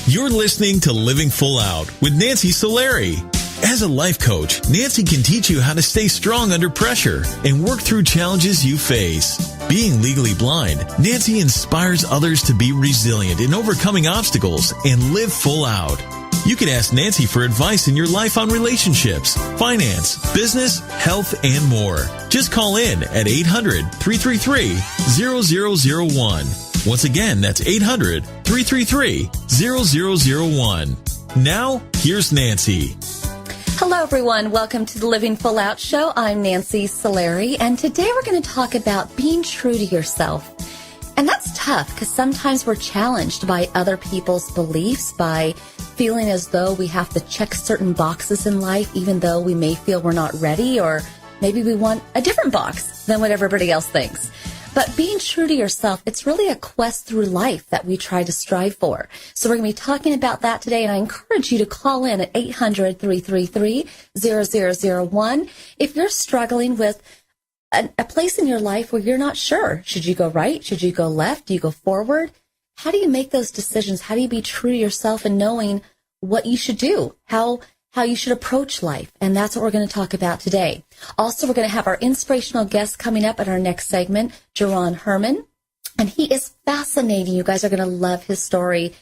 You're listening to Living Full Out with Nancy Solari. As a life coach, Nancy can teach you how to stay strong under pressure and work through challenges you face. Being legally blind, Nancy inspires others to be resilient in overcoming obstacles and live full out. You can ask Nancy for advice in your life on relationships, finance, business, health, and more. Just call in at 800-333-0001. Once again, that's 800-333-0001. Now, here's Nancy. Hello, everyone. Welcome to the Living Full Out Show. I'm Nancy Solari, and today we're going to talk about being true to yourself. And that's tough because sometimes we're challenged by other people's beliefs, by feeling as though we have to check certain boxes in life, even though we may feel we're not ready, or maybe we want a different box than what everybody else thinks. But being true to yourself, it's really a quest through life that we try to strive for. So we're going to be talking about that today, and I encourage you to call in at 800-333-0001 if you're struggling with a place in your life where you're not sure. Should you go right? Should you go left? Do you go forward? How do you make those decisions? How do you be true to yourself and knowing what you should do? How you should approach life. And that's what we're going to talk about today. Also, we're going to have our inspirational guest coming up at our next segment, Jerron Herman. And he is fascinating. You guys are going to love his story.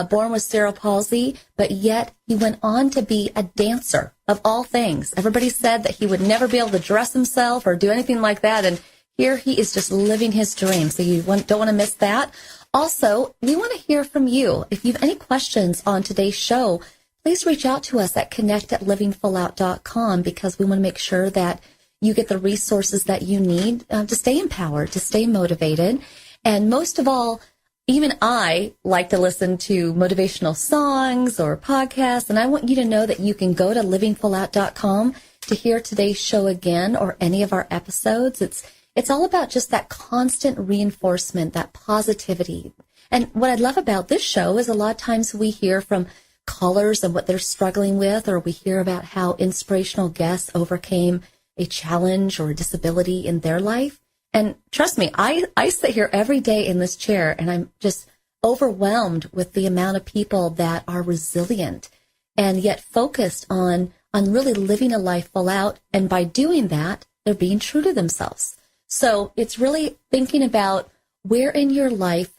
Born with cerebral palsy, but yet he went on to be a dancer of all things. Everybody said that he would never be able to dress himself or do anything like that. And here he is just living his dream. So you don't want to miss that. Also, we want to hear from you. If you have any questions on today's show, please reach out to us at connect@livingfullout.com because we want to make sure that you get the resources that you need to stay empowered, to stay motivated. And most of all, even I like to listen to motivational songs or podcasts, and I want you to know that you can go to livingfullout.com to hear today's show again or any of our episodes. It's all about just that constant reinforcement, that positivity. And what I love about this show is a lot of times we hear from callers and what they're struggling with, or we hear about how inspirational guests overcame a challenge or a disability in their life. And trust me, I sit here every day in this chair and I'm just overwhelmed with the amount of people that are resilient and yet focused on really living a life full out. And by doing that, they're being true to themselves. So it's really thinking about where in your life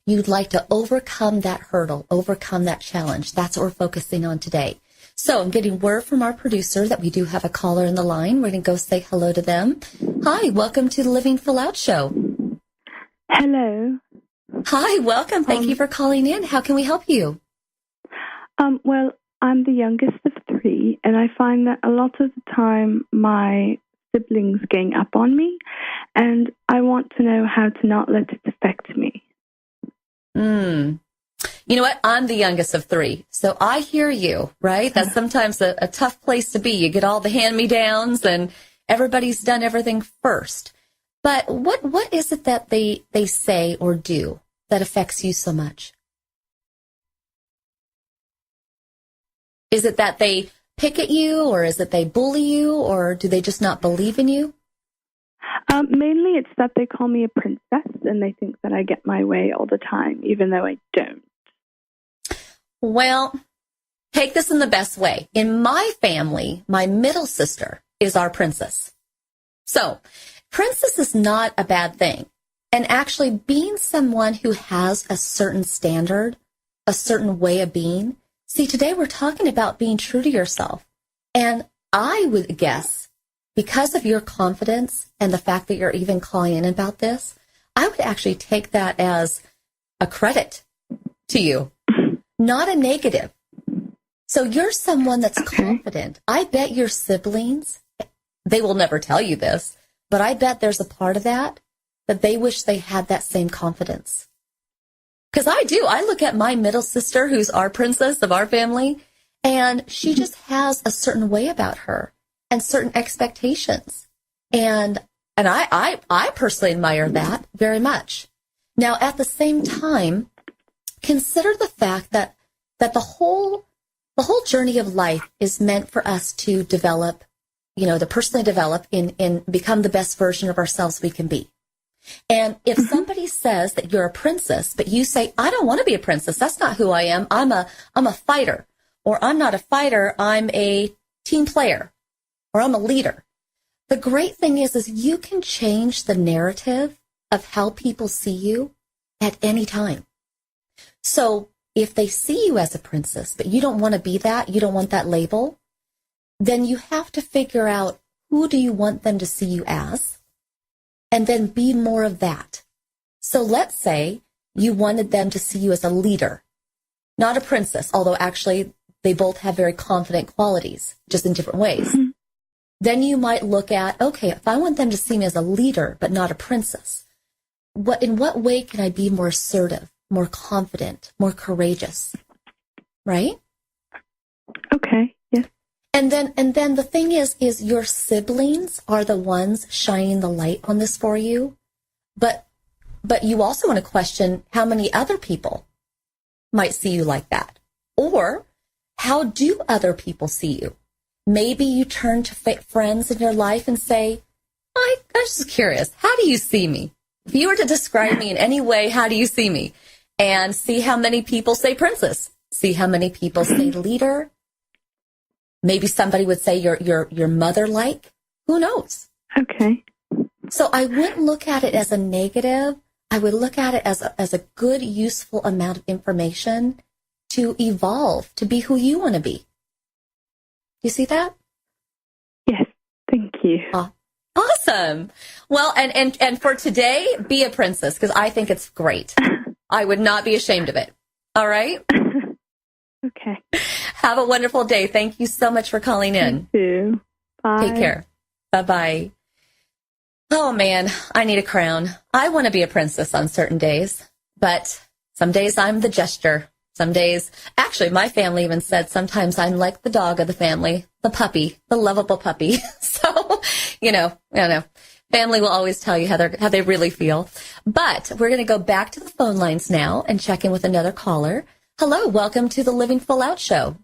you'd like to overcome that hurdle, overcome that challenge. That's what we're focusing on today. So I'm getting word from our producer that we do have a caller in the line. We're going to go say hello to them. Hi, welcome to the Living Full Out Show. Hello. Hi, welcome. Thank you for calling in. How can we help you? Well, I'm the youngest of three, and I find that a lot of the time my siblings gang up on me, and I want to know how to not let it affect me. You know what? I'm the youngest of three, so I hear you, right? That's sometimes a tough place to be. You get all the hand-me-downs, and everybody's done everything first. But what is it that they say or do that affects you so much? Is it that they pick at you, or is it they bully you, or do they just not believe in you? Mainly it's that they call me a princess, and they think that I get my way all the time, even though I don't. Well, take this in the best way. In my family, my middle sister is our princess. So, princess is not a bad thing. And actually, being someone who has a certain standard, a certain way of being. See, today we're talking about being true to yourself. And I would guess, because of your confidence and the fact that you're even calling in about this, I would actually take that as a credit to you, not a negative. So you're someone that's confident. I bet your siblings, they will never tell you this, but I bet there's a part of that they wish they had that same confidence. Because I do. I look at my middle sister, who's our princess of our family, and she just has a certain way about her and certain expectations. And I personally admire that very much. Now, at the same time, consider the fact that the whole journey of life is meant for us to develop, to personally develop and become the best version of ourselves we can be. And if somebody says that you're a princess, but you say, I don't want to be a princess. That's not who I am. I'm a fighter, or I'm not a fighter. I'm a team player, or I'm a leader. The great thing is you can change the narrative of how people see you at any time. So if they see you as a princess, but you don't want to be that, you don't want that label, then you have to figure out, who do you want them to see you as? And then be more of that. So let's say you wanted them to see you as a leader, not a princess, although actually they both have very confident qualities, just in different ways. Mm-hmm. Then you might look at, okay, if I want them to see me as a leader, but not a princess, in what way can I be more assertive, more confident, more courageous? Right? Okay. Yes. And then the thing is your siblings are the ones shining the light on this for you. But you also want to question how many other people might see you like that. Or how do other people see you? Maybe you turn to friends in your life and say, I'm just curious, how do you see me? If you were to describe me in any way, how do you see me? And see how many people say princess. See how many people say leader. Maybe somebody would say you're mother-like. Who knows? Okay. So I wouldn't look at it as a negative. I would look at it as a good, useful amount of information to evolve, to be who you want to be. You see that? Yes. Thank you. Awesome. Well, and for today, be a princess, because I think it's great. I would not be ashamed of it. All right? Okay. Have a wonderful day. Thank you so much for calling in. You too. Bye. Take care. Bye-bye. Oh, man, I need a crown. I want to be a princess on certain days, but some days I'm the jester. Some days, actually, my family even said sometimes I'm like the dog of the family, the puppy, the lovable puppy. So, I don't know. Family will always tell you how they really feel. But we're going to go back to the phone lines now and check in with another caller. Hello, welcome to the Living Full Out show.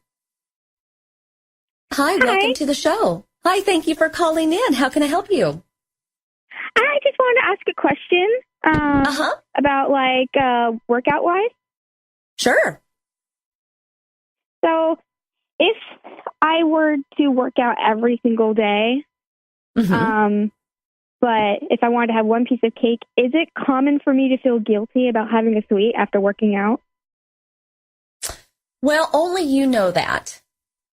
Hi, welcome to the show. Hi, thank you for calling in. How can I help you? I just wanted to ask a question about workout-wise. Sure. So if I were to work out every single day, but if I wanted to have one piece of cake, is it common for me to feel guilty about having a sweet after working out? Well, only you know that.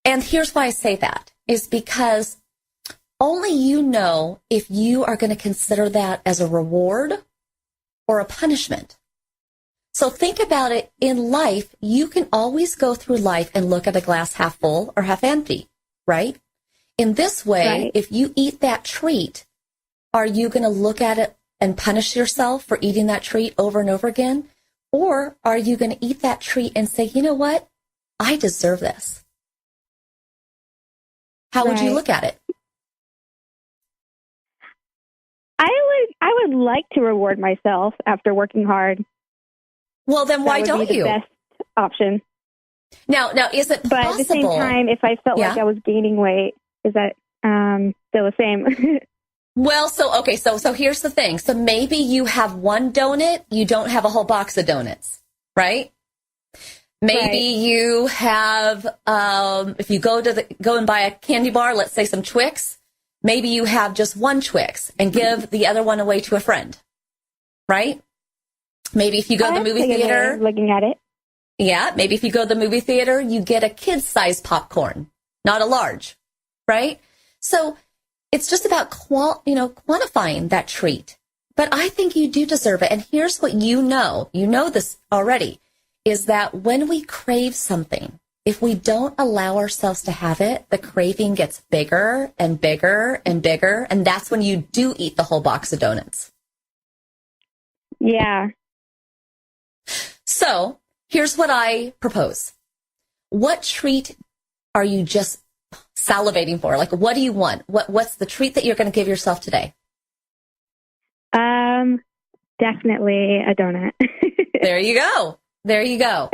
And here's why I say that, is because only you know if you are going to consider that as a reward or a punishment. So think about it. In life, you can always go through life and look at a glass half full or half empty, right? In this way, right. If you eat that treat, are you going to look at it and punish yourself for eating that treat over and over again? Or are you going to eat that treat and say, you know what? I deserve this. How would you look at it? I would like to reward myself after working hard. Well, then why don't you? That would be the best option. Now, is it possible? But at the same time, if I felt like I was gaining weight, is that still the same? Well, so here's the thing. So maybe you have one donut, you don't have a whole box of donuts, right? Maybe you have, if you go and buy a candy bar, let's say some Twix, maybe you have just one Twix and give the other one away to a friend, right? Maybe if you go to the movie theater, looking at it. Yeah, maybe if you go to the movie theater, you get a kid-sized popcorn, not a large, right? So it's just about quantifying that treat. But I think you do deserve it. And here's what you know this already, is that when we crave something, if we don't allow ourselves to have it, the craving gets bigger and bigger and bigger. And that's when you do eat the whole box of donuts. Yeah. So here's what I propose. What treat are you just salivating for? Like, what do you want? What's the treat that you're going to give yourself today? Definitely a donut. There you go.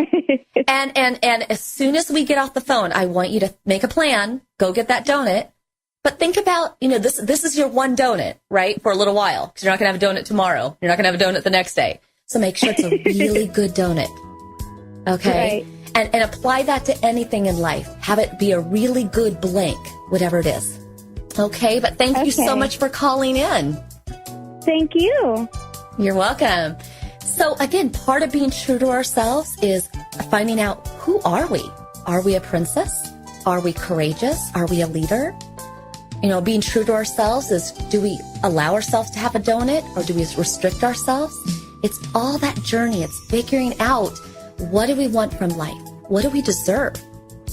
And as soon as we get off the phone, I want you to make a plan, go get that donut, But think about, this is your one donut, right? For a little while, because you're not going to have a donut tomorrow. You're not going to have a donut the next day. So make sure it's a really good donut. Okay? Right. And apply that to anything in life. Have it be a really good blank, whatever it is. Okay? But thank you so much for calling in. Thank you. You're welcome. So again, part of being true to ourselves is finding out, who are we? Are we a princess? Are we courageous? Are we a leader? Being true to ourselves is, do we allow ourselves to have a donut, or do we restrict ourselves? It's all that journey. It's figuring out, what do we want from life? What do we deserve?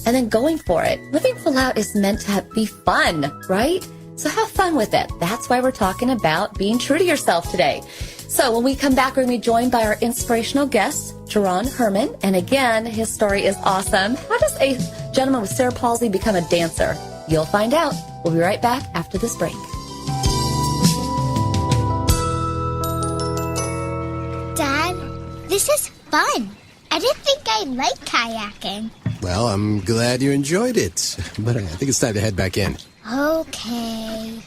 And then going for it. Living full out is meant to be fun, right? So have fun with it. That's why we're talking about being true to yourself today. So when we come back, we're going to be joined by our inspirational guest, Jerron Herman. And again, his story is awesome. How does a gentleman with cerebral palsy become a dancer? You'll find out. We'll be right back after this break. Dad, this is fun. I didn't think I'd like kayaking. Well, I'm glad you enjoyed it, but I think it's time to head back in. Okay.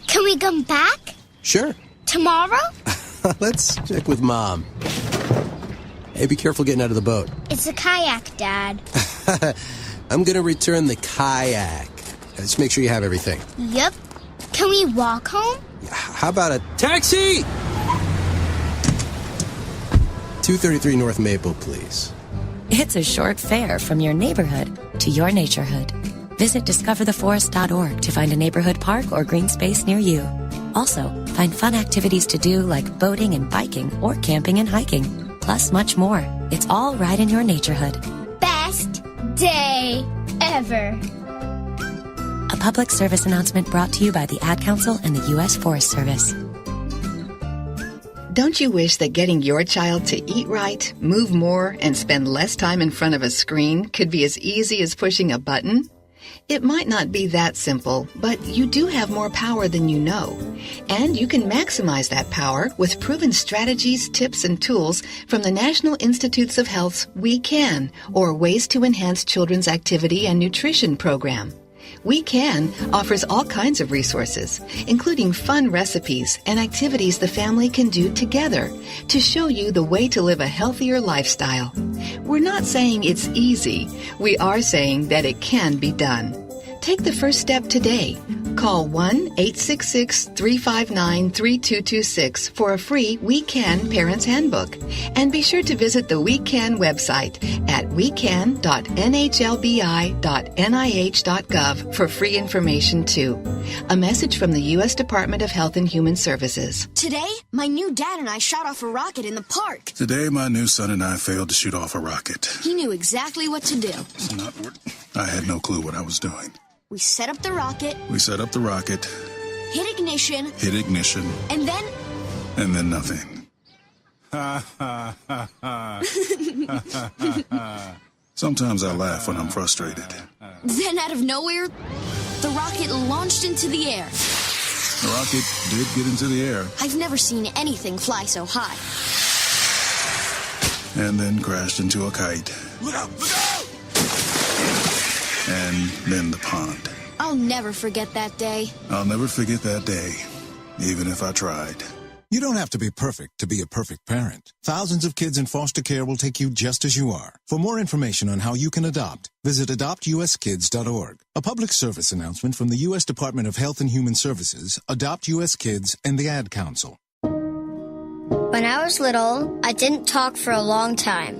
Can we come back? Sure. Tomorrow? Let's check with Mom. Hey, be careful getting out of the boat. It's a kayak, Dad. I'm going to return the kayak. Just make sure you have everything. Yep. Can we walk home? How about a taxi? 233 North Maple, please. It's a short fare from your neighborhood to your naturehood. Visit discovertheforest.org to find a neighborhood park or green space near you. Also, find fun activities to do like boating and biking or camping and hiking, plus much more. It's all right in your naturehood. Best day ever. A public service announcement brought to you by the Ad Council and the U.S. Forest Service. Don't you wish that getting your child to eat right, move more, and spend less time in front of a screen could be as easy as pushing a button? It might not be that simple, but you do have more power than you know. And you can maximize that power with proven strategies, tips, and tools from the National Institutes of Health's We Can, or Ways to Enhance Children's Activity and Nutrition program. We Can offers all kinds of resources, including fun recipes and activities the family can do together to show you the way to live a healthier lifestyle. We're not saying it's easy. We are saying that it can be done. Take the first step today. Call 1-866-359-3226 for a free We Can Parents Handbook. And be sure to visit the We Can website at wecan.nhlbi.nih.gov for free information too. A message from the U.S. Department of Health and Human Services. Today, my new dad and I shot off a rocket in the park. Today, my new son and I failed to shoot off a rocket. He knew exactly what to do. It's not work. I had no clue what I was doing. We set up the rocket. Hit ignition. And then nothing. Sometimes I laugh when I'm frustrated. Then out of nowhere, the rocket launched into the air. The rocket did get into the air. I've never seen anything fly so high. And then crashed into a kite. Look out! Look out! And then the pond. I'll never forget that day. I'll never forget that day, even if I tried. You don't have to be perfect to be a perfect parent. Thousands of kids in foster care will take you just as you are. For more information on how you can adopt, visit adoptuskids.org. A public service announcement from the U.S. Department of Health and Human Services, Adopt U.S. Kids, and the Ad Council. When I was little, I didn't talk for a long time.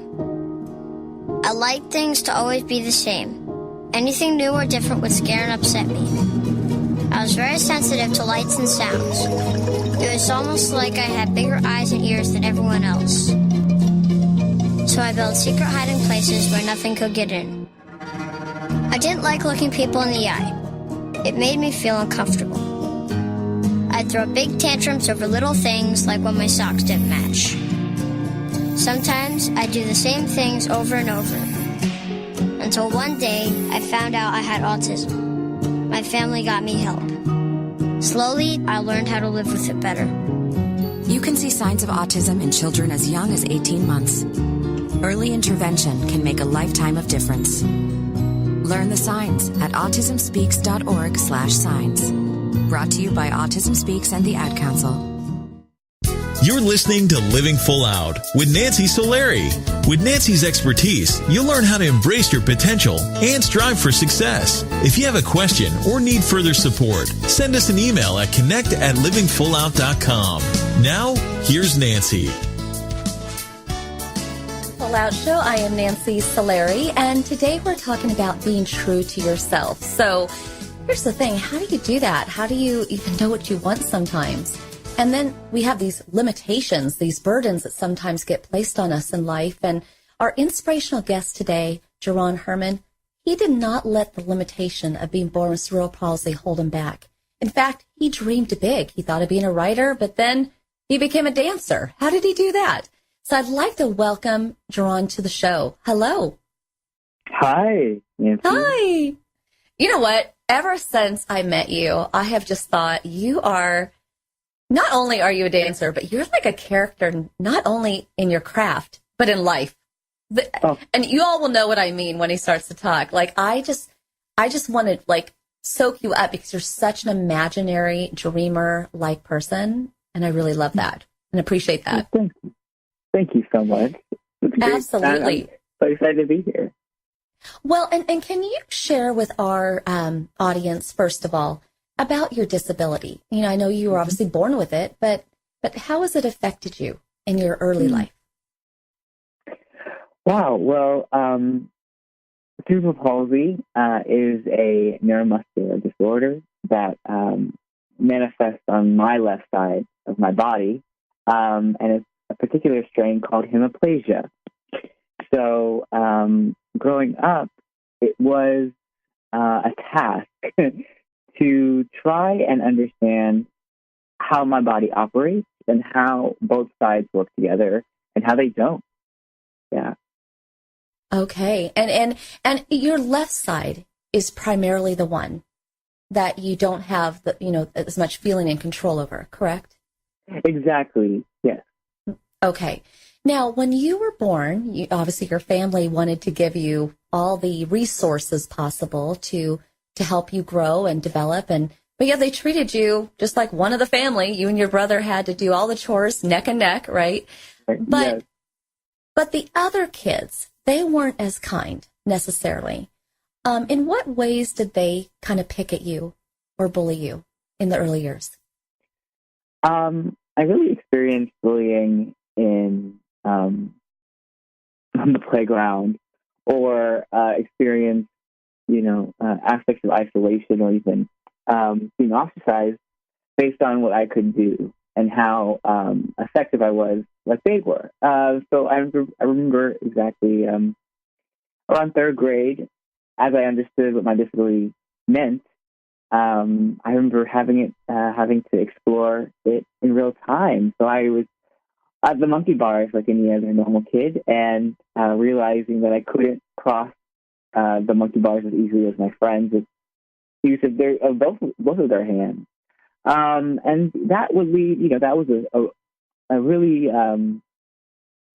I liked things to always be the same. Anything new or different would scare and upset me. I was very sensitive to lights and sounds. It was almost like I had bigger eyes and ears than everyone else. So I built secret hiding places where nothing could get in. I didn't like looking people in the eye. It made me feel uncomfortable. I'd throw big tantrums over little things like when my socks didn't match. Sometimes I'd do the same things over and over. Until one day, I found out I had autism. My family got me help. Slowly, I learned how to live with it better. You can see signs of autism in children as young as 18 months. Early intervention can make a lifetime of difference. Learn the signs at autismspeaks.org/signs. Brought to you by Autism Speaks and the Ad Council. You're listening to Living Full Out with Nancy Solari. With Nancy's expertise, you'll learn how to embrace your potential and strive for success. If you have a question or need further support, send us an email at connect@livingfullout.com. Now, here's Nancy. Full Out Show. I am Nancy Solari, and today we're talking about being true to yourself. So here's the thing. How do you do that? How do you even know what you want sometimes? And then we have these limitations, these burdens that sometimes get placed on us in life. And our inspirational guest today, Jerron Herman, he did not let the limitation of being born with cerebral palsy hold him back. In fact, he dreamed big. He thought of being a writer, but then he became a dancer. How did he do that? So I'd like to welcome Jerron to the show. Hello. Hi, Nancy. Hi. You know what? Ever since I met you, I have just thought you are... Not only are you a dancer, but you're like a character, not only in your craft, but in life. And you all will know what I mean when he starts to talk. Like, I just want to like soak you up because you're such an imaginary dreamer-like person. And I really love that and appreciate that. Thank you so much. Absolutely. I'm so excited to be here. Well, and can you share with our audience, first of all, about your disability? You know, I know you were obviously born with it, but how has it affected you in your early life? Wow. Well, cerebral palsy is a neuromuscular disorder that manifests on my left side of my body, and it's a particular strain called hemiplegia. So growing up, it was a task to try and understand how my body operates and how both sides work together and how they don't. Yeah. Okay. And your left side is primarily the one that you don't have as much feeling and control over, correct? Exactly. Yes. Okay. Now, when you were born, obviously your family wanted to give you all the resources possible to help you grow and develop. But yeah, they treated you just like one of the family. You and your brother had to do all the chores neck and neck, right? But the other kids, they weren't as kind necessarily. In what ways did they kind of pick at you or bully you in the early years? I really experienced bullying on the playground, or experienced aspects of isolation, or even being ostracized based on what I could do and how effective I was, like they were. So I remember exactly around third grade, as I understood what my disability meant. I remember having to explore it in real time. So I was at the monkey bars like any other normal kid, and realizing that I couldn't cross the monkey bars as easily as my friends with use of both of their hands. And that would lead, that was a really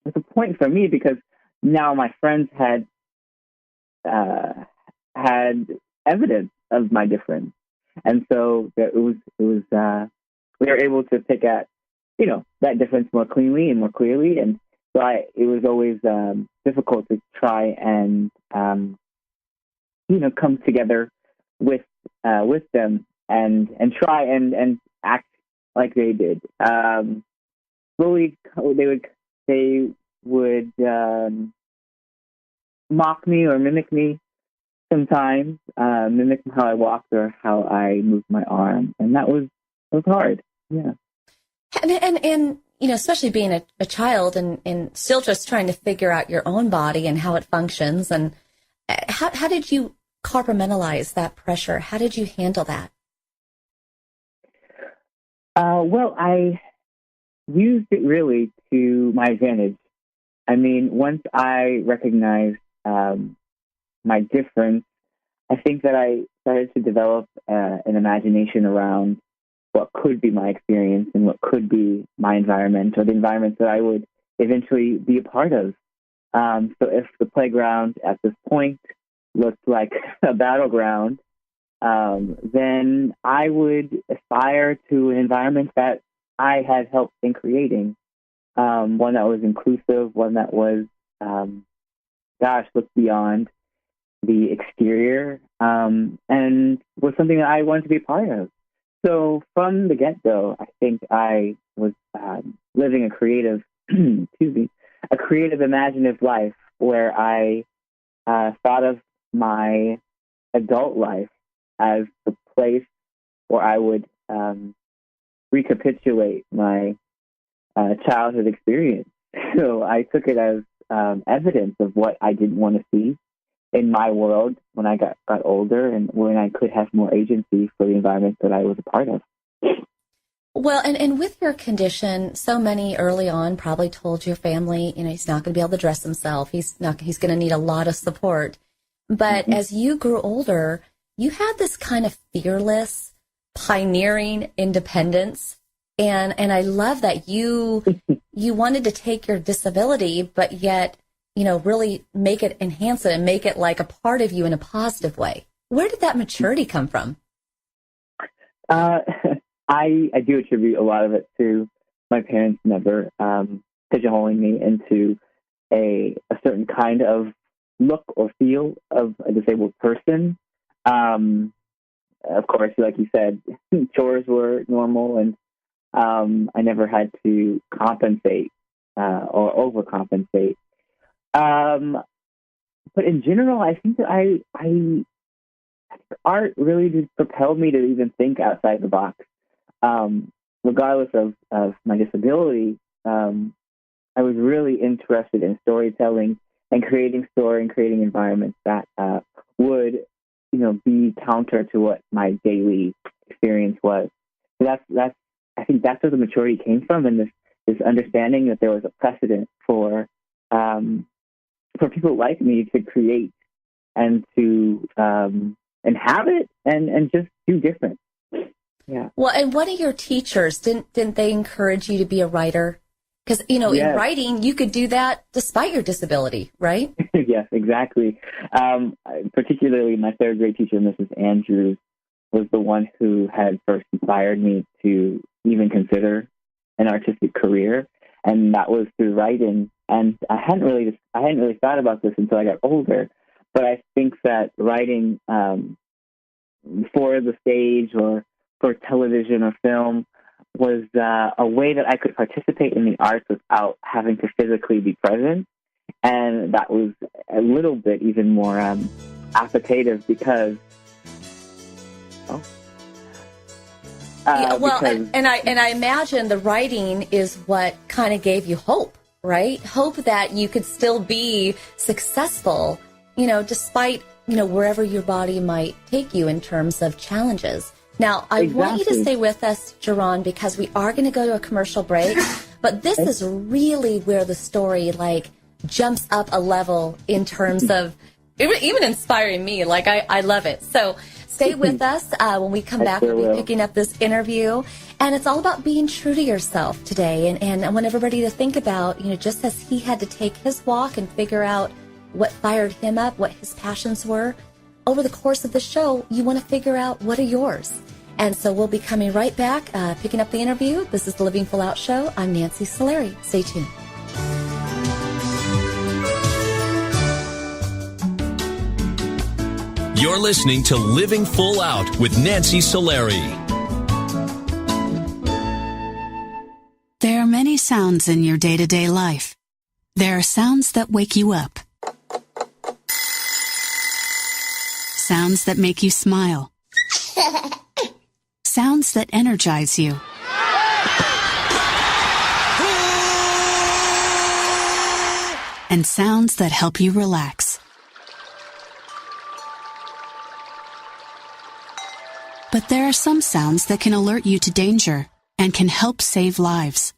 it's a point for me, because now my friends had evidence of my difference, and so it was we were able to pick at that difference more cleanly and more clearly, and so it was always difficult to try and come together with them and try and act like they did. Slowly, they would mock me or mimic me sometimes, mimic how I walked or how I moved my arm, and that was hard. Yeah. And especially being a child and still just trying to figure out your own body and how it functions, and how did you compartmentalize that pressure? How did you handle that? Well, I used it really to my advantage. I mean, once I recognized my difference, I think that I started to develop an imagination around what could be my experience and what could be my environment, or the environment that I would eventually be a part of. So if the playground at this point looked like a battleground, then I would aspire to an environment that I had helped in creating, one that was inclusive, one that was, looked beyond the exterior, and was something that I wanted to be a part of. So from the get-go, I think I was living a creative, a creative, imaginative life where I thought of my adult life as the place where I would recapitulate my childhood experience. So I took it as evidence of what I didn't want to see in my world when I got older, and when I could have more agency for the environment that I was a part of. Well, and with your condition, so many early on probably told your family, he's not going to be able to dress himself. He's going to need a lot of support. But as you grew older, you had this kind of fearless, pioneering independence. And I love that you wanted to take your disability, but yet, really enhance it and make it like a part of you in a positive way. Where did that maturity come from? I do attribute a lot of it to my parents never pigeonholing me into a certain kind of look or feel of a disabled person. Of course, like you said, chores were normal, and I never had to compensate or overcompensate. But in general, I think that art really just propelled me to even think outside the box. Regardless of my disability, I was really interested in storytelling and creating story and creating environments that would, be counter to what my daily experience was. So I think that's where the maturity came from, and this understanding that there was a precedent for people like me to create and to inhabit and just do different. Yeah. Well, and what are your teachers? Didn't they encourage you to be a writer? Because, in writing, you could do that despite your disability, right? Yes, exactly. Particularly my third grade teacher, Mrs. Andrews, was the one who had first inspired me to even consider an artistic career. And that was through writing. And I hadn't really thought about this until I got older. But I think that writing for the stage or for television or film was a way that I could participate in the arts without having to physically be present. And that was a little bit even more appetitive because... and I imagine the writing is what kind of gave you hope, right? Hope that you could still be successful, despite, wherever your body might take you in terms of challenges. Now, I want you to stay with us, Jerron, because we are going to go to a commercial break, but this is really where the story, jumps up a level in terms of even inspiring me. I love it. So stay with us. When we come back, we'll be picking up this interview. And it's all about being true to yourself today. And I want everybody to think about, just as he had to take his walk and figure out what fired him up, what his passions were, over the course of the show, you want to figure out what are yours. And so we'll be coming right back, picking up the interview. This is the Living Full Out Show. I'm Nancy Solari. Stay tuned. You're listening to Living Full Out with Nancy Solari. There are many sounds in your day-to-day life. There are sounds that wake you up. Sounds that make you smile. Sounds that energize you. And sounds that help you relax. But there are some sounds that can alert you to danger and can help save lives.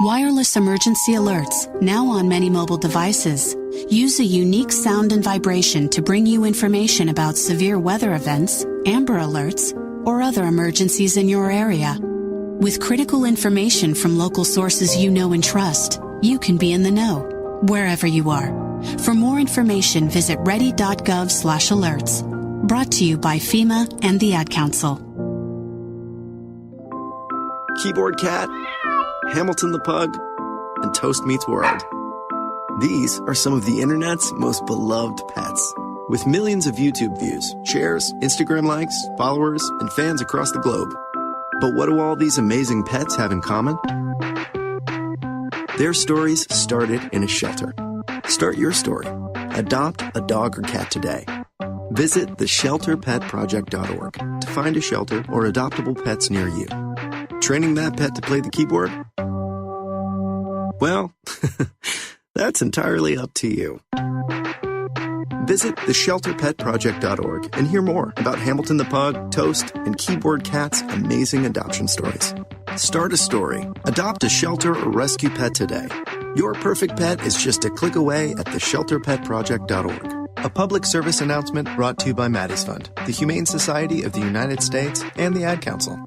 Wireless emergency alerts, now on many mobile devices, use a unique sound and vibration to bring you information about severe weather events, Amber Alerts, or other emergencies in your area. With critical information from local sources you know and trust, you can be in the know, wherever you are. For more information, visit ready.gov/alerts. Brought to you by FEMA and the Ad Council. Keyboard Cat, Hamilton the Pug, and Toast Meets World. These are some of the internet's most beloved pets. With millions of YouTube views, shares, Instagram likes, followers, and fans across the globe. But what do all these amazing pets have in common? Their stories started in a shelter. Start your story. Adopt a dog or cat today. Visit theshelterpetproject.org to find a shelter or adoptable pets near you. Training that pet to play the keyboard? Well, that's entirely up to you. Visit theshelterpetproject.org and hear more about Hamilton the Pug, Toast, and Keyboard Cat's amazing adoption stories. Start a story. Adopt a shelter or rescue pet today. Your perfect pet is just a click away at theshelterpetproject.org. A public service announcement brought to you by Maddie's Fund, the Humane Society of the United States, and the Ad Council.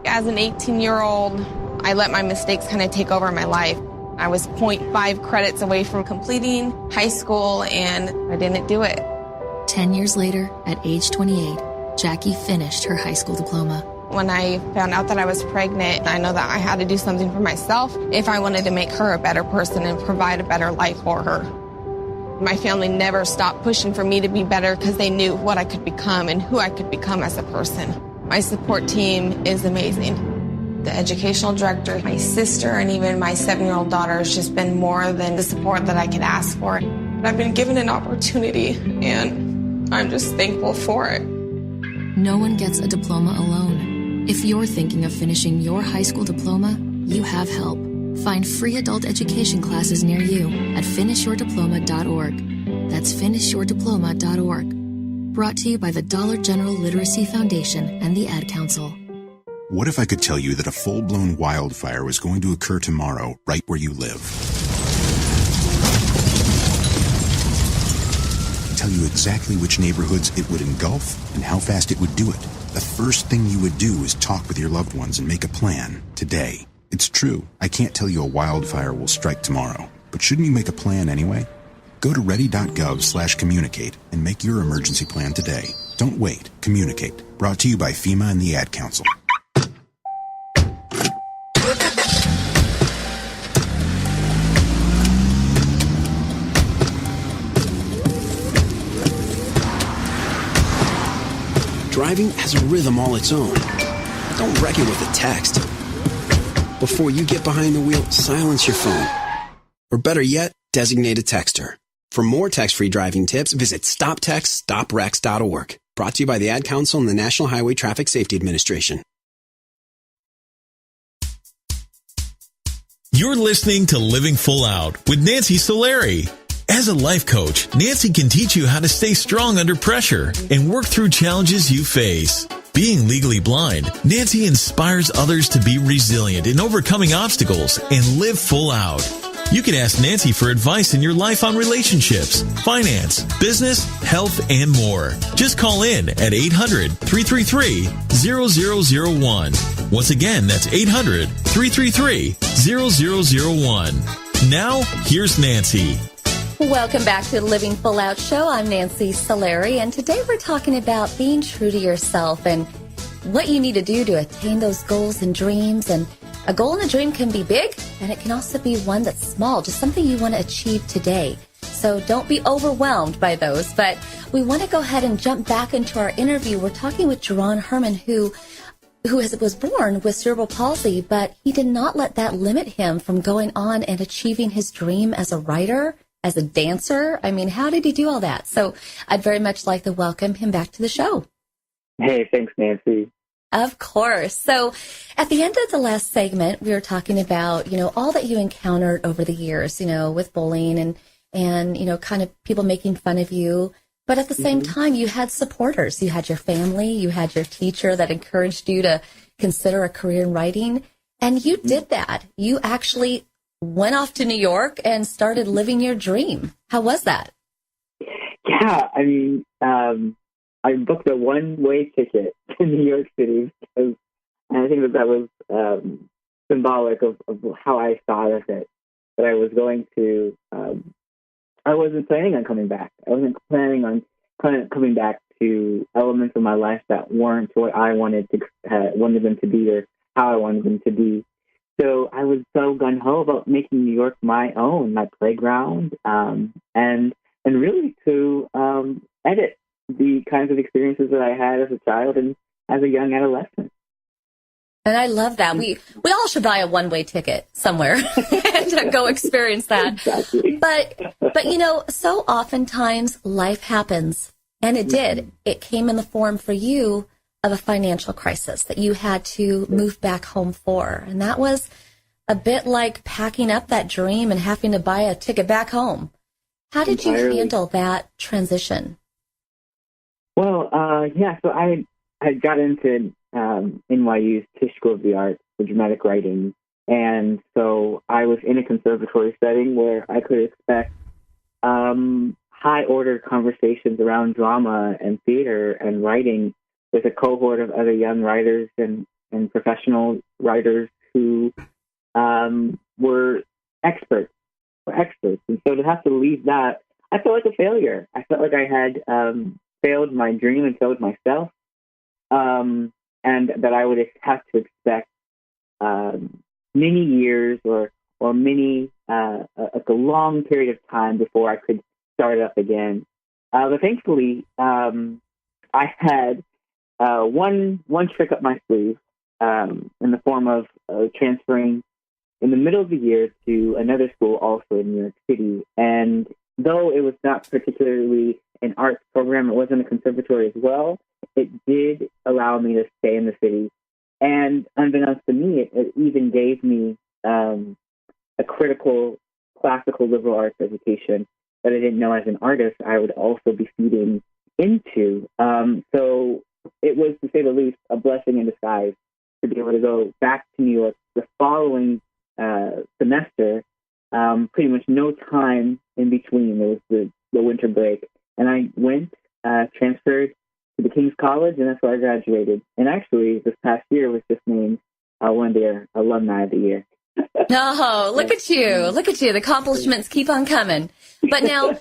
As an 18-year-old, I let my mistakes kind of take over my life. I was 0.5 credits away from completing high school, and I didn't do it. 10 years later, at age 28, Jackie finished her high school diploma. When I found out that I was pregnant, I know that I had to do something for myself if I wanted to make her a better person and provide a better life for her. My family never stopped pushing for me to be better because they knew what I could become and who I could become as a person. My support team is amazing. The educational director, my sister, and even my 7-year-old daughter has just been more than the support that I could ask for. I've been given an opportunity, and I'm just thankful for it. No one gets a diploma alone. If you're thinking of finishing your high school diploma, you have help. Find free adult education classes near you at finishyourdiploma.org. That's finishyourdiploma.org. Brought to you by the Dollar General Literacy Foundation and the Ad Council. What if I could tell you that a full-blown wildfire was going to occur tomorrow right where you live? Tell you exactly which neighborhoods it would engulf and how fast it would do it. The first thing you would do is talk with your loved ones and make a plan today. It's true, I can't tell you a wildfire will strike tomorrow, but shouldn't you make a plan anyway? Go to ready.gov/communicate and make your emergency plan today. Don't wait. Communicate. Brought to you by FEMA and the Ad Council. Driving has a rhythm all its own. Don't wreck it with a text. Before you get behind the wheel, silence your phone. Or better yet, designate a texter. For more text-free driving tips, visit stoptextstoprex.org. Brought to you by the Ad Council and the National Highway Traffic Safety Administration. You're listening to Living Full Out with Nancy Solari. As a life coach, Nancy can teach you how to stay strong under pressure and work through challenges you face. Being legally blind, Nancy inspires others to be resilient in overcoming obstacles and live full out. You can ask Nancy for advice in your life on relationships, finance, business, health, and more. Just call in at 800-333-0001. Once again, that's 800-333-0001. Now, here's Nancy. Welcome back to the Living Full Out Show. I'm Nancy Solari, and today we're talking about being true to yourself and what you need to do to attain those goals and dreams. And a goal and a dream can be big, and it can also be one that's small, just something you want to achieve today. So don't be overwhelmed by those. But we want to go ahead and jump back into our interview. We're talking with Jerron Herman, who was born with cerebral palsy, but he did not let that limit him from going on and achieving his dream as a writer, as a dancer. I mean, how did he do all that? So I'd very much like to welcome him back to the show. Hey, thanks, Nancy. Of course. So at the end of the last segment, we were talking about, all that you encountered over the years, with bullying and kind of people making fun of you. But at the same time, you had supporters. You had your family. You had your teacher that encouraged you to consider a career in writing. And you did that. You actually went off to New York and started living your dream. How was that? Yeah, I mean, I booked a one-way ticket to New York City because I think that was symbolic of how I thought of it, that I was going to I wasn't planning on coming back. I wasn't planning on coming back to elements of my life that weren't what I wanted them to be, or how I wanted them to be. So I was so gung ho about making New York my own, my playground, and really to edit the kinds of experiences that I had as a child and as a young adolescent. And I love that. We all should buy a one-way ticket somewhere and go experience that. Exactly. But you know, so oftentimes life happens, and it did. It came in the form for you of a financial crisis that you had to move back home for. And that was a bit like packing up that dream and having to buy a ticket back home. How did you handle that transition? Well, so I got into NYU's Tisch School of the Arts for dramatic writing. And so I was in a conservatory setting where I could expect high-order conversations around drama and theater and writing with a cohort of other young writers and professional writers who were experts. And so to have to leave that, I felt like a failure. I felt like I had failed my dream and failed myself. And that I would have to expect many years or many a long period of time before I could start up again. But thankfully, I had one trick up my sleeve in the form of transferring in the middle of the year to another school also in New York City. And though it was not particularly an arts program, it wasn't a conservatory as well, it did allow me to stay in the city. And unbeknownst to me, it even gave me a critical classical liberal arts education that I didn't know as an artist I would also be feeding into. So it was, to say the least, a blessing in disguise to be able to go back to New York the following semester, pretty much no time in between. There was the winter break. And I went, transferred to the King's College, and that's where I graduated. And actually, this past year was just named one of their Alumni of the Year. Oh, look at you. Look at you. The accomplishments keep on coming. But now,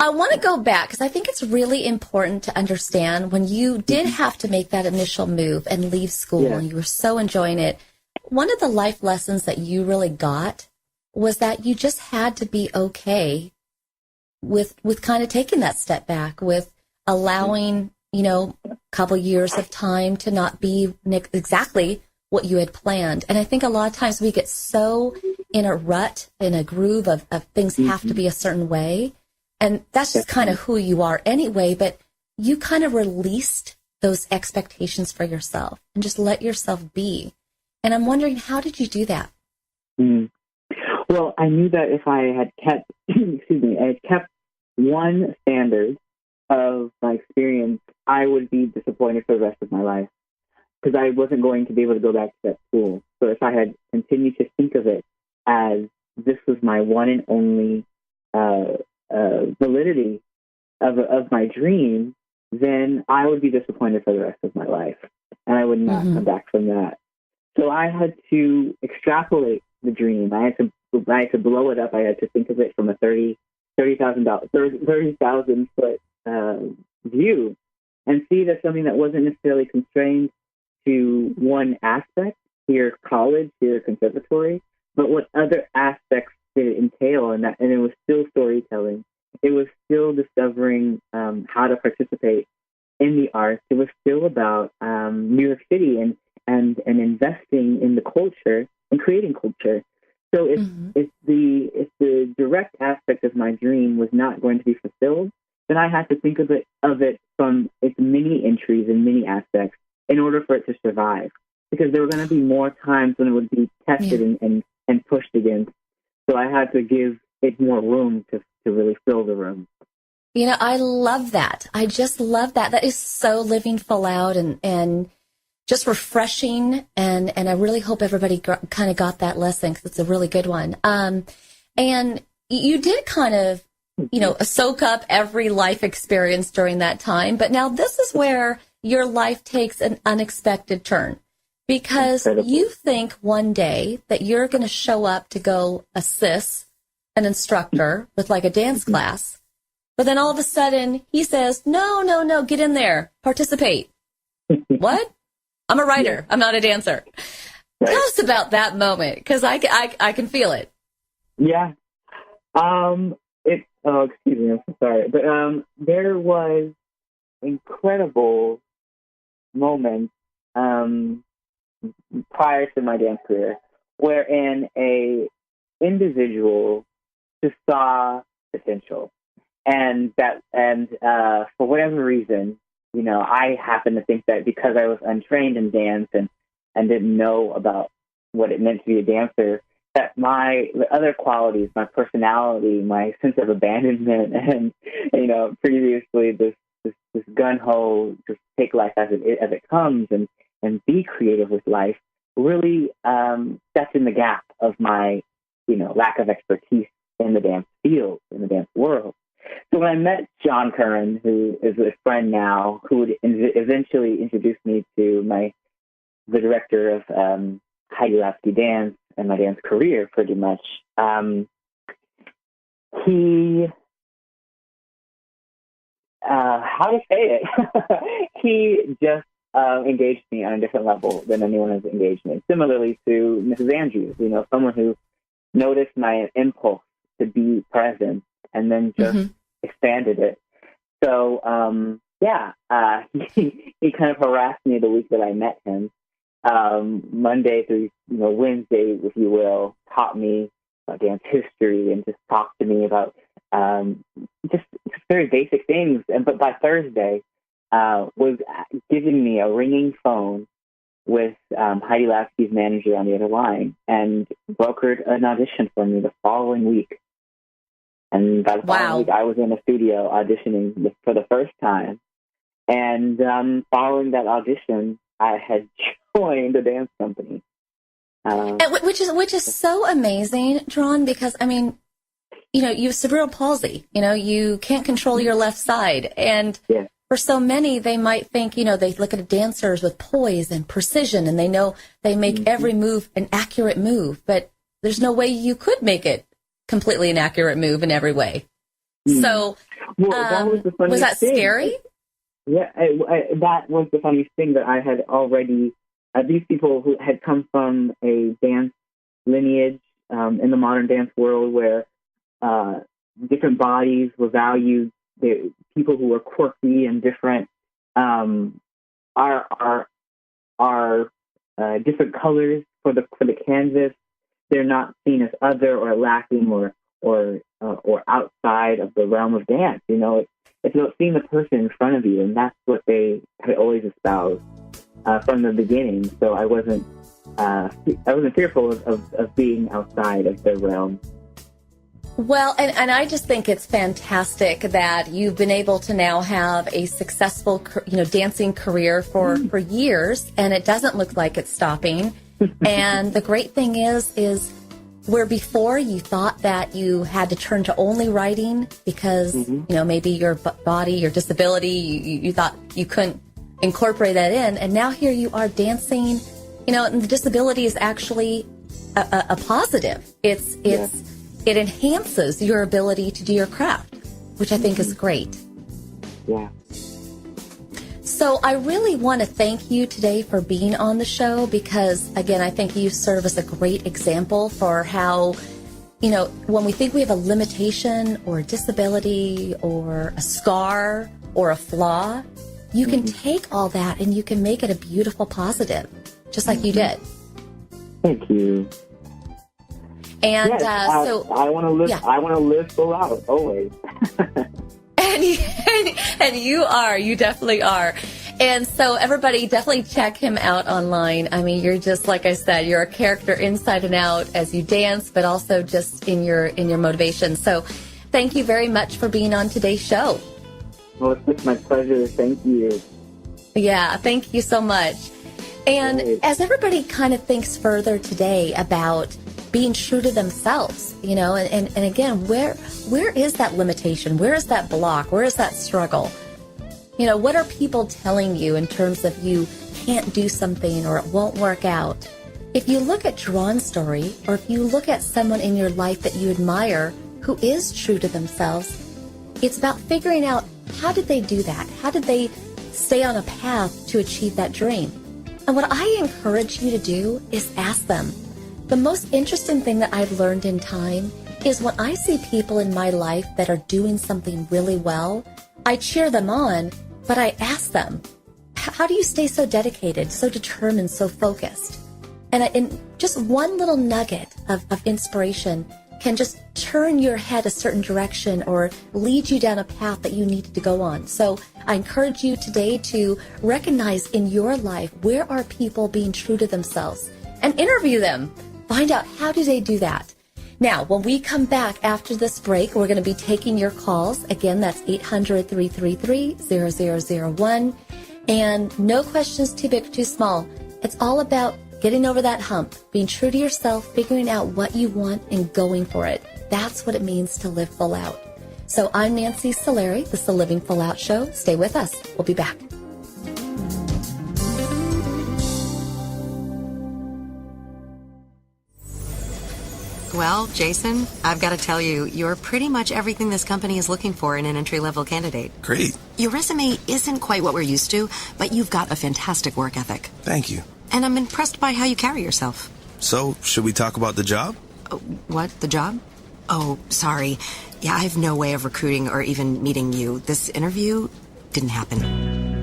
I want to go back, because I think it's really important to understand when you did have to make that initial move and leave school, and you were so enjoying it. One of the life lessons that you really got was that you just had to be okay with kind of taking that step back, with allowing, a couple years of time to not be exactly what you had planned. And I think a lot of times we get so in a rut, in a groove of things have to be a certain way. And that's just kind of who you are anyway, but you kind of released those expectations for yourself and just let yourself be. And I'm wondering, how did you do that? Well, I knew that if I had kept, I had kept one standard of my experience, I would be disappointed for the rest of my life, because I wasn't going to be able to go back to that school. So if I had continued to think of it as this was my one and only validity of my dream, then I would be disappointed for the rest of my life, and I would not come back from that. So I had to extrapolate the dream. I had to blow it up. I had to think of it from a 30,000 foot view, and see it as something that wasn't necessarily constrained to one aspect, here college, here conservatory, but what other aspects did it entail, and it was still storytelling. It was still discovering how to participate in the arts. It was still about New York City and investing in the culture and creating culture. So if the direct aspect of my dream was not going to be fulfilled, then I had to think of it from its many entries and many aspects in order for it to survive. Because there were going to be more times when it would be tested and pushed against. So I had to give it more room to really fill the room. I love that. I just love that. That is so living full out and just refreshing. And I really hope everybody kind of got that lesson, because it's a really good one. And you did kind of, soak up every life experience during that time. But now this is where your life takes an unexpected turn, because you think one day that you're going to show up to go assist an instructor with like a dance class, but then all of a sudden he says, no, get in there, participate. What? I'm a writer. Yeah. I'm not a dancer. Right. Tell us about that moment, because I can feel it. Yeah. Excuse me, I'm so sorry. But there was incredible moments prior to my dance career wherein a individual just saw potential. And for whatever reason, you know, I happen to think that because I was untrained in dance and didn't know about what it meant to be a dancer, that the other qualities, my personality, my sense of abandonment, and, you know, previously this gun-ho, just take life as it comes and be creative with life, really stepped in the gap of my, you know, lack of expertise in the dance field, in the dance world. So when I met John Curran, who is a friend now, who would eventually introduce me to the director of Heidi Lasky Dance and my dance career, pretty much, he, how to say it? He just engaged me on a different level than anyone has engaged me. Similarly to Mrs. Andrews, you know, someone who noticed my impulse to be present and then just expanded it. So, he kind of harassed me the week that I met him. Monday through, you know, Wednesday, if you will, taught me about dance history and just talked to me about just very basic things. But by Thursday, was giving me a ringing phone with Heidi Lasky's manager on the other line and brokered an audition for me the following week. And by the following week, I was in a studio auditioning for the first time. And following that audition, I had joined a dance company. Which is so amazing, John, because, I mean, you know, you have cerebral palsy. You know, you can't control your left side. And for so many, they might think, you know, they look at dancers with poise and precision, and they know they make every move an accurate move. But there's no way you could make it completely an accurate move in every way. So, was that scary? Yeah, that was the funniest thing, that I had already, these people who had come from a dance lineage in the modern dance world where different bodies were valued, people who were quirky and different are different colors for the canvas. They're not seen as other or lacking or outside of the realm of dance. You know, it's about seeing the person in front of you, and that's what they had always espoused from the beginning. So I wasn't fearful of being outside of their realm. Well, and I just think it's fantastic that you've been able to now have a successful, you know, dancing career for years, and it doesn't look like it's stopping. And the great thing is where before you thought that you had to turn to only writing because, you know, maybe your body, your disability, you thought you couldn't incorporate that in. And now here you are dancing, you know, and the disability is actually a positive. It enhances your ability to do your craft, which I think is great. Yeah. So I really want to thank you today for being on the show because, again, I think you serve as a great example for how, you know, when we think we have a limitation or a disability or a scar or a flaw, you can take all that and you can make it a beautiful positive, just like you did. Thank you. And yes, so I want to live. Yeah. I want to live full out always. and you definitely are. And so everybody definitely check him out online. I mean, you're just, like I said, you're a character inside and out as you dance, but also just in your motivation. So thank you very much for being on today's show. Well, it's just my pleasure. Thank you. Yeah, thank you so much. And as everybody kind of thinks further today about being true to themselves, you know, and again, where is that limitation? Where is that block? Where is that struggle? You know, what are people telling you in terms of you can't do something or it won't work out? If you look at John's story, or if you look at someone in your life that you admire who is true to themselves, it's about figuring out, how did they do that? How did they stay on a path to achieve that dream? And what I encourage you to do is ask them. The most interesting thing that I've learned in time is when I see people in my life that are doing something really well, I cheer them on, but I ask them, how do you stay so dedicated, so determined, so focused? And just one little nugget of inspiration can just turn your head a certain direction or lead you down a path that you needed to go on. So I encourage you today to recognize in your life, where are people being true to themselves, and interview them. Find out, how do they do that? Now, when we come back after this break, we're going to be taking your calls. Again, that's 800-333-0001. And no questions too big or too small. It's all about getting over that hump, being true to yourself, figuring out what you want and going for it. That's what it means to live full out. So I'm Nancy Solari. This is the Living Full Out Show. Stay with us. We'll be back. Well, Jason, I've got to tell you, you're pretty much everything this company is looking for in an entry-level candidate. Great. Your resume isn't quite what we're used to, but you've got a fantastic work ethic. Thank you. And I'm impressed by how you carry yourself. So, should we talk about the job? What? The job? Oh, sorry. Yeah, I have no way of recruiting or even meeting you. This interview didn't happen.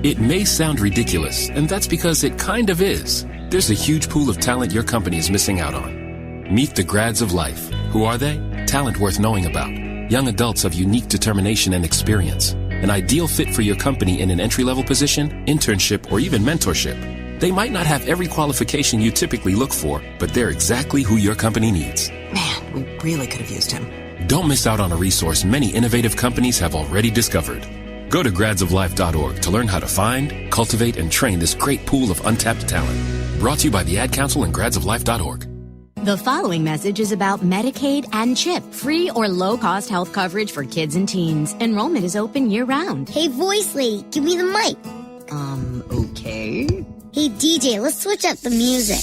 It may sound ridiculous, and that's because it kind of is. There's a huge pool of talent your company is missing out on. Meet the grads of life. Who are they? Talent worth knowing about. Young adults of unique determination and experience. An ideal fit for your company in an entry-level position, internship, or even mentorship. They might not have every qualification you typically look for, but they're exactly who your company needs. Man, we really could have used him. Don't miss out on a resource many innovative companies have already discovered. Go to gradsoflife.org to learn how to find, cultivate, and train this great pool of untapped talent. Brought to you by the Ad Council and gradsoflife.org. The following message is about Medicaid and CHIP, free or low-cost health coverage for kids and teens. Enrollment is open year-round. Hey, voice lady, give me the mic. Okay. Hey, DJ, let's switch up the music.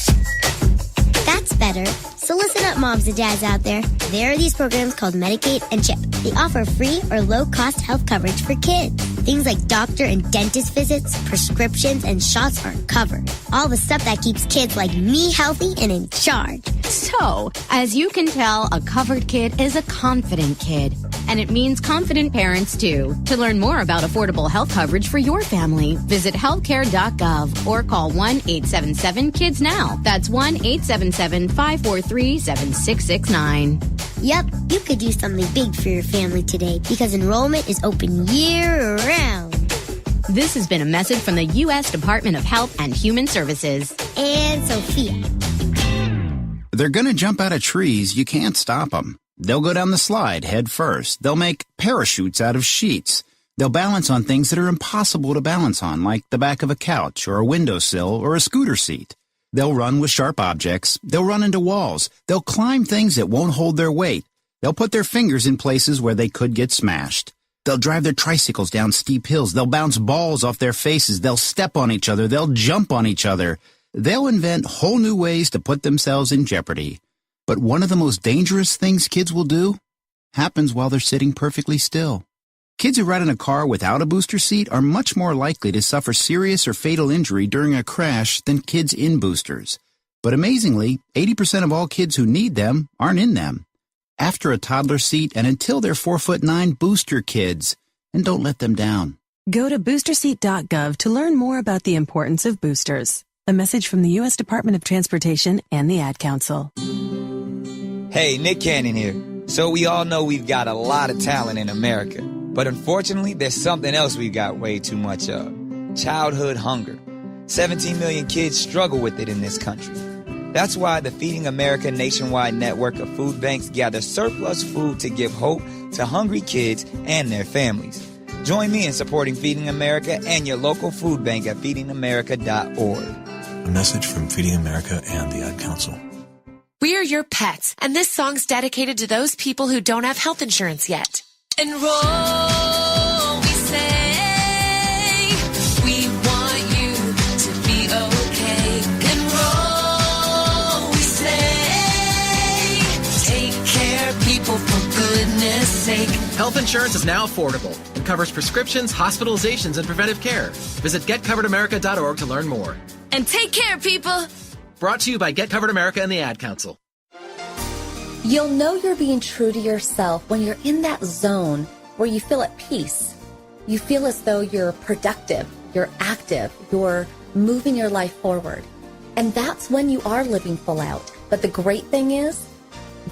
That's better. So listen up, moms and dads out there. There are these programs called Medicaid and CHIP. They offer free or low-cost health coverage for kids. Things like doctor and dentist visits, prescriptions, and shots are covered. All the stuff that keeps kids like me healthy and in charge. So, as you can tell, a covered kid is a confident kid. And it means confident parents, too. To learn more about affordable health coverage for your family, visit healthcare.gov or call 1-877-KIDS-NOW. That's 1-877-543-7669. Yep, you could do something big for your family today because enrollment is open year-round. This has been a message from the U.S. Department of Health and Human Services. And Sophia. They're gonna jump out of trees. You can't stop them. They'll go down the slide head first. They'll make parachutes out of sheets. They'll balance on things that are impossible to balance on, like the back of a couch or a windowsill or a scooter seat. They'll run with sharp objects. They'll run into walls. They'll climb things that won't hold their weight. They'll put their fingers in places where they could get smashed. They'll drive their tricycles down steep hills. They'll bounce balls off their faces. They'll step on each other. They'll jump on each other. They'll invent whole new ways to put themselves in jeopardy. But one of the most dangerous things kids will do happens while they're sitting perfectly still. Kids who ride in a car without a booster seat are much more likely to suffer serious or fatal injury during a crash than kids in boosters. But amazingly, 80% of all kids who need them aren't in them. After a toddler seat and until they're 4'9", booster kids, and don't let them down. Go to boosterseat.gov to learn more about the importance of boosters. A message from the U.S. Department of Transportation and the Ad Council. Hey, Nick Cannon here. So we all know we've got a lot of talent in America. But unfortunately, there's something else we've got way too much of. Childhood hunger. 17 million kids struggle with it in this country. That's why the Feeding America nationwide network of food banks gather surplus food to give hope to hungry kids and their families. Join me in supporting Feeding America and your local food bank at feedingamerica.org. A message from Feeding America and the Ad Council. We're your pets, and this song's dedicated to those people who don't have health insurance yet. Enroll, we say. We want you to be okay. Enroll, we say. Take care, people, for goodness goodness sake. Health insurance is now affordable and covers prescriptions, hospitalizations, and preventive care. Visit getcoveredamerica.org to learn more. And take care, people. Brought to you by Get Covered America and the Ad Council. You'll know you're being true to yourself when you're in that zone where you feel at peace. You feel as though you're productive, you're active, you're moving your life forward. And that's when you are living full out. But the great thing is,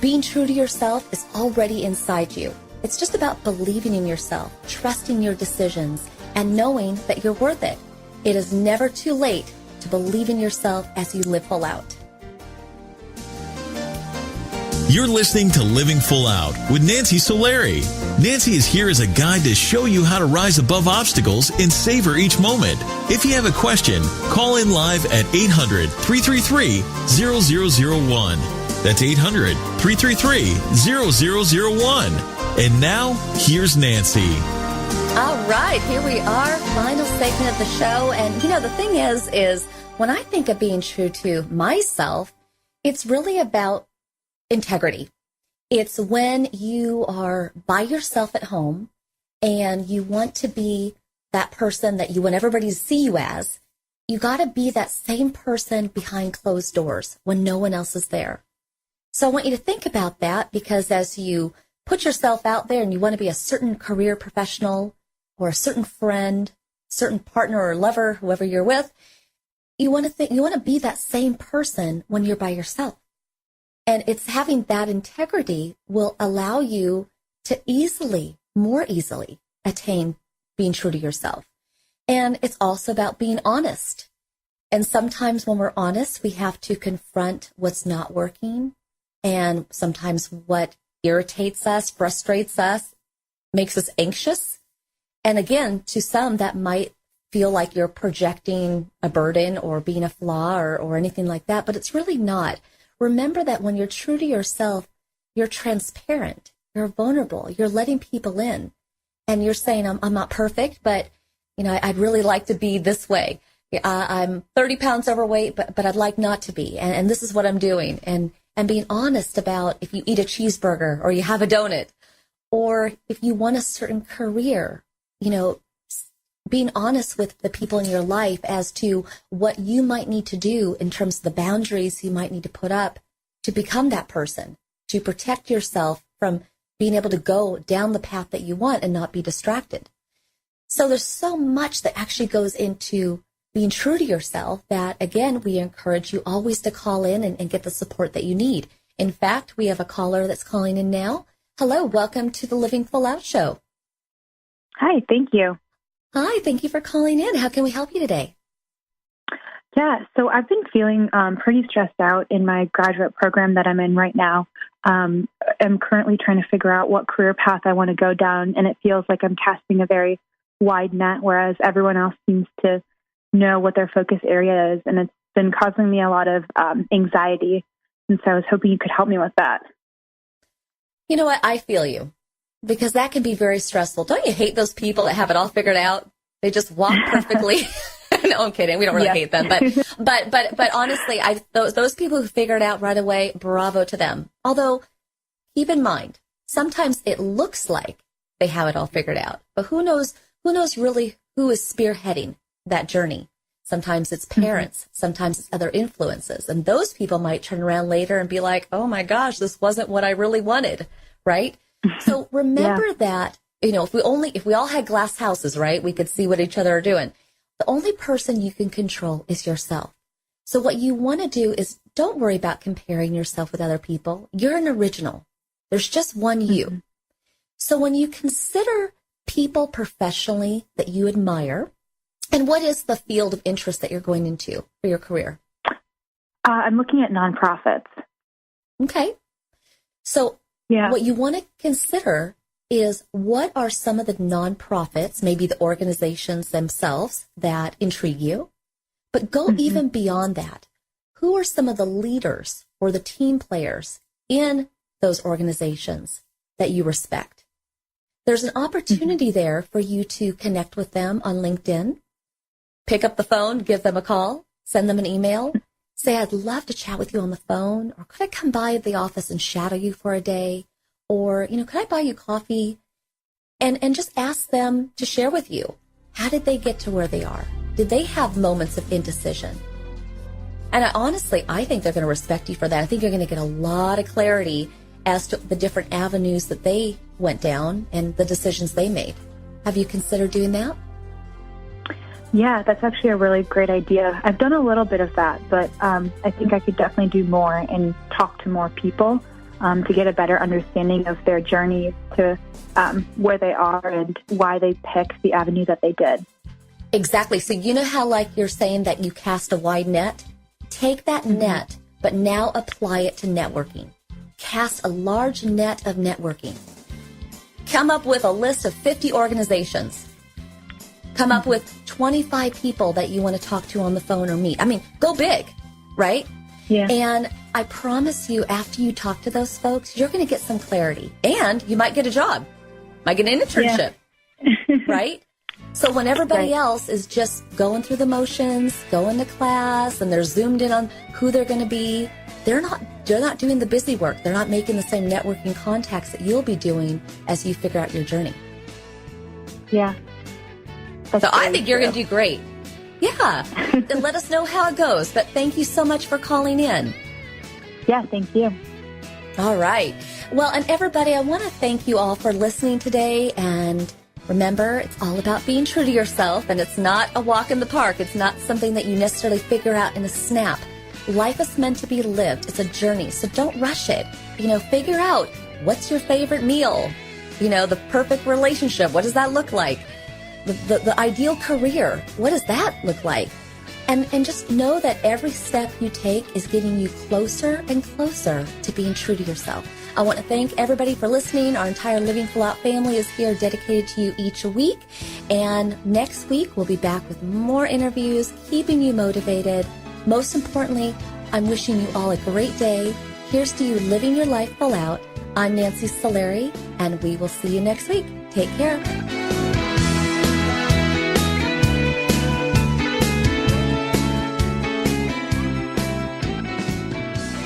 being true to yourself is already inside you. It's just about believing in yourself, trusting your decisions, and knowing that you're worth it. It is never too late to believe in yourself as you live full out. You're listening to Living Full Out with Nancy Solari. Nancy is here as a guide to show you how to rise above obstacles and savor each moment. If you have a question, call in live at 800-333-0001. That's 800-333-0001. And now, here's Nancy. All right, here we are, final segment of the show. And, the thing is when I think of being true to myself, it's really about integrity. It's when you are by yourself at home and you want to be that person that you want everybody to see you as. You got to be that same person behind closed doors when no one else is there. So I want you to think about that, because as you put yourself out there and you want to be a certain career professional or a certain friend, certain partner or lover, whoever you're with, you want to be that same person when you're by yourself. And it's having that integrity will allow you to more easily attain being true to yourself. And it's also about being honest. And sometimes when we're honest, we have to confront what's not working. And sometimes what irritates us, frustrates us, makes us anxious. And again, to some, that might feel like you're projecting a burden or being a flaw or anything like that, but it's really not. Remember that when you're true to yourself, you're transparent, you're vulnerable, you're letting people in, and you're saying, I'm not perfect, but, I'd really like to be this way. I'm 30 pounds overweight, but I'd like not to be, and this is what I'm doing. And being honest about if you eat a cheeseburger or you have a donut, or if you want a certain career, being honest with the people in your life as to what you might need to do in terms of the boundaries you might need to put up to become that person, to protect yourself from being able to go down the path that you want and not be distracted. So there's so much that actually goes into being true to yourself that, again, we encourage you always to call in and get the support that you need. In fact, we have a caller that's calling in now. Hello, welcome to the Living Full Out Show. Hi, thank you. Hi, thank you for calling in. How can we help you today? Yeah, so I've been feeling pretty stressed out in my graduate program that I'm in right now. I'm currently trying to figure out what career path I want to go down, and it feels like I'm casting a very wide net, whereas everyone else seems to know what their focus area is, and it's been causing me a lot of anxiety, and so I was hoping you could help me with that. You know what? I feel you. Because that can be very stressful. Don't you hate those people that have it all figured out? They just walk perfectly. No, I'm kidding. We don't really hate them, but honestly, those people who figure it out right away, bravo to them. Although, keep in mind, sometimes it looks like they have it all figured out, but who knows really who is spearheading that journey? Sometimes it's parents, sometimes it's other influences, and those people might turn around later and be like, "Oh my gosh, this wasn't what I really wanted," right? So remember that, if we all had glass houses, right, we could see what each other are doing. The only person you can control is yourself. So what you want to do is don't worry about comparing yourself with other people. You're an original. There's just one you. So when you consider people professionally that you admire, and what is the field of interest that you're going into for your career? I'm looking at nonprofits. Okay. So what you want to consider is what are some of the nonprofits, maybe the organizations themselves, that intrigue you, but go even beyond that. Who are some of the leaders or the team players in those organizations that you respect? There's an opportunity there for you to connect with them on LinkedIn, pick up the phone, give them a call, send them an email, say, I'd love to chat with you on the phone, or could I come by the office and shadow you for a day? or, could I buy you coffee? And just ask them to share with you. How did they get to where they are? Did they have moments of indecision? And I think they're going to respect you for that. I think you're going to get a lot of clarity as to the different avenues that they went down and the decisions they made. Have you considered doing that? Yeah, that's actually a really great idea. I've done a little bit of that, but I think I could definitely do more and talk to more people to get a better understanding of their journeys to where they are and why they picked the avenue that they did. Exactly. So you know how like you're saying that you cast a wide net? Take that net, but now apply it to networking. Cast a large net of networking. Come up with a list of 50 organizations. Come up with 25 people that you want to talk to on the phone or meet. I mean, go big, right? Yeah. And I promise you, after you talk to those folks, you're going to get some clarity. And you might get a job. Might get an internship, right? So when everybody else is just going through the motions, going to class, and they're zoomed in on who they're going to be, they're not doing the busy work. They're not making the same networking contacts that you'll be doing as you figure out your journey. Yeah. So I think you're going to do great. Yeah. Then let us know how it goes. But thank you so much for calling in. Yeah, thank you. All right. Well, and everybody, I want to thank you all for listening today. And remember, it's all about being true to yourself. And it's not a walk in the park. It's not something that you necessarily figure out in a snap. Life is meant to be lived. It's a journey. So don't rush it. Figure out what's your favorite meal. The perfect relationship. What does that look like? The ideal career, what does that look like? And just know that every step you take is getting you closer and closer to being true to yourself. I want to thank everybody for listening. Our entire Living Full Out family is here dedicated to you each week. And next week, we'll be back with more interviews, keeping you motivated. Most importantly, I'm wishing you all a great day. Here's to you living your life full out. I'm Nancy Solari, and we will see you next week. Take care.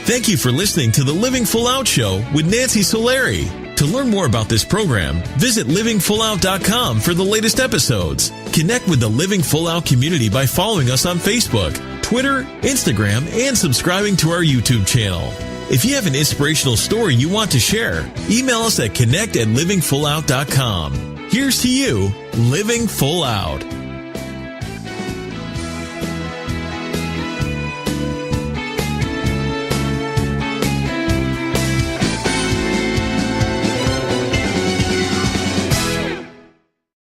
Thank you for listening to the Living Full Out Show with Nancy Solari. To learn more about this program, visit livingfullout.com for the latest episodes. Connect with the Living Full Out community by following us on Facebook, Twitter, Instagram, and subscribing to our YouTube channel. If you have an inspirational story you want to share, email us at connect@livingfullout.com. Here's to you, living full out.